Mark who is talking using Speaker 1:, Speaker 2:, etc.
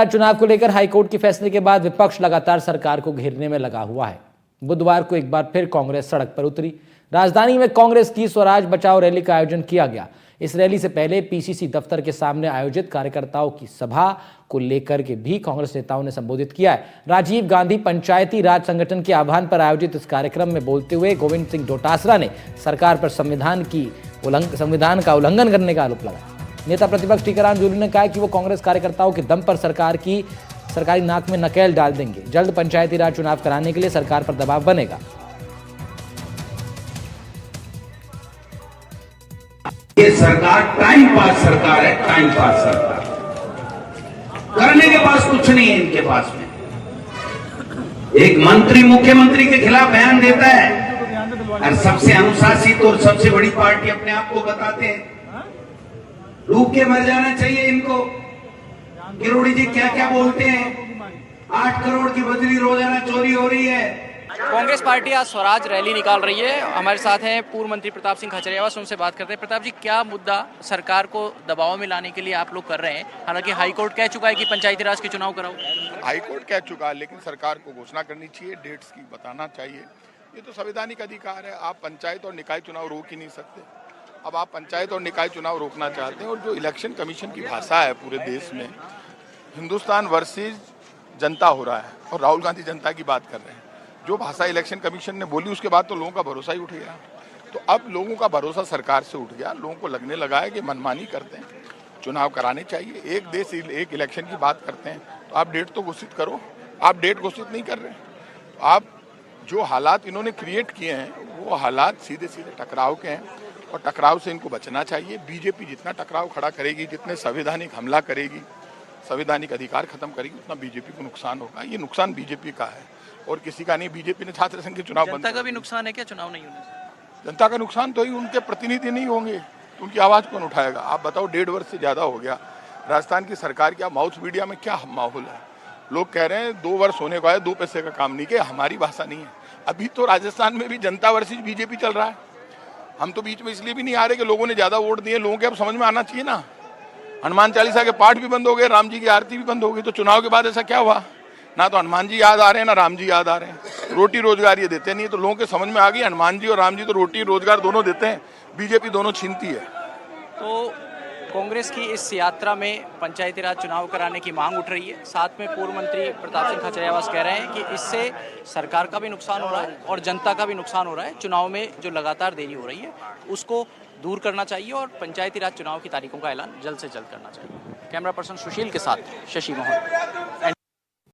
Speaker 1: चुनाव को लेकर हाईकोर्ट के फैसले के बाद विपक्ष लगातार सरकार को घेरने में लगा हुआ है। बुधवार को एक बार फिर कांग्रेस सड़क पर उतरी। राजधानी में कांग्रेस की स्वराज बचाओ रैली का आयोजन किया गया। इस रैली से पहले पीसीसी दफ्तर के सामने आयोजित कार्यकर्ताओं की सभा को लेकर के भी कांग्रेस नेताओं ने संबोधित किया है। राजीव गांधी पंचायती राज संगठन के आह्वान पर आयोजित इस कार्यक्रम में बोलते हुए गोविंद सिंह डोटासरा ने सरकार पर संविधान का उल्लंघन करने का आरोप लगाया। नेता प्रतिपक्ष टीकाराम जूली ने कहा कि वो कांग्रेस कार्यकर्ताओं के दम पर सरकारी नाक में नकेल डाल देंगे। जल्द पंचायती राज चुनाव कराने के लिए सरकार पर दबाव बनेगा।
Speaker 2: ये सरकार टाइम पास सरकार है, टाइम पास सरकार। करने के पास कुछ नहीं है इनके पास में। एक मंत्री मुख्यमंत्री के खिलाफ बयान देता है और सबसे अनुशासित और सबसे बड़ी पार्टी अपने आप को बताते हैं। डूब के मर जाना चाहिए इनको। किरोड़ी जी क्या क्या बोलते हैं, 8 करोड़ की बजरी रोजाना चोरी हो रही है।
Speaker 3: कांग्रेस पार्टी आज स्वराज रैली निकाल रही है। हमारे साथ हैं पूर्व मंत्री प्रताप सिंह खचरियावास, उनसे बात करते हैं। प्रताप जी, क्या मुद्दा सरकार को दबाव में लाने के लिए आप लोग कर रहे हैं? हालांकि हाईकोर्ट कह चुका है कि पंचायती राज के चुनाव कराओ।
Speaker 4: हाईकोर्ट कह चुका है, लेकिन सरकार को घोषणा करनी चाहिए, डेट्स की बताना चाहिए। ये तो संवैधानिक अधिकार है। आप पंचायत और निकाय चुनाव रोक ही नहीं सकते। अब आप पंचायत और निकाय चुनाव रोकना चाहते हैं, और जो इलेक्शन कमीशन की भाषा है पूरे देश में, हिंदुस्तान वर्सेस जनता हो रहा है, और राहुल गांधी जनता की बात कर रहे हैं। जो भाषा इलेक्शन कमीशन ने बोली उसके बाद तो लोगों का भरोसा ही उठ गया। तो अब लोगों का भरोसा सरकार से उठ गया। लोगों को लगने लगा है कि मनमानी करते हैं, चुनाव कराने चाहिए। एक देश एक इलेक्शन की बात करते हैं तो आप डेट तो घोषित करो। आप डेट घोषित नहीं कर रहे। आप जो हालात इन्होंने क्रिएट किए हैं वो हालात सीधे सीधे टकराव के हैं, और टकराव से इनको बचना चाहिए। बीजेपी जितना टकराव खड़ा करेगी, जितने संवैधानिक हमला करेगी, संवैधानिक अधिकार खत्म करेगी, उतना बीजेपी को नुकसान होगा। ये नुकसान बीजेपी का है और किसी का नहीं। बीजेपी ने छात्र संघ के चुनाव
Speaker 3: जनता का भी नुकसान है क्या चुनाव नहीं होने से?
Speaker 4: जनता का नुकसान तो ही, उनके प्रतिनिधि नहीं होंगे तो उनकी आवाज कौन उठाएगा? आप बताओ, 1.5 वर्ष से ज्यादा हो गया राजस्थान की सरकार की माउथ मीडिया में क्या माहौल है? लोग कह रहे हैं 2 वर्ष होने को आया, 2 पैसे का काम नहीं किया। हमारी भाषा नहीं है। अभी तो राजस्थान में भी जनता वर्सेस बीजेपी चल रहा है। हम तो बीच में इसलिए भी नहीं आ रहे कि लोगों ने ज्यादा वोट दिए। लोगों के अब समझ में आना चाहिए ना। हनुमान चालीसा के पाठ भी बंद हो गए, राम जी की आरती भी बंद हो गई। तो चुनाव के बाद ऐसा क्या हुआ? ना तो हनुमान जी याद आ रहे हैं, ना राम जी याद आ रहे हैं। रोटी रोजगार ये देते नहीं, तो लोगों के समझ में आ गई हनुमान जी और राम जी तो रोटी रोजगार दोनों देते हैं, बीजेपी दोनों छीनती है।
Speaker 3: तो कांग्रेस की इस यात्रा में पंचायती राज चुनाव कराने की मांग उठ रही है। साथ में पूर्व मंत्री प्रताप सिंह खचरियावास कह रहे हैं कि इससे सरकार का भी नुकसान हो रहा है और जनता का भी नुकसान हो रहा है। चुनाव में जो लगातार देरी हो रही है उसको दूर करना चाहिए और पंचायती राज चुनाव की तारीखों का ऐलान जल्द से जल्द करना चाहिए। कैमरा पर्सन सुशील के साथ शशि मोहन।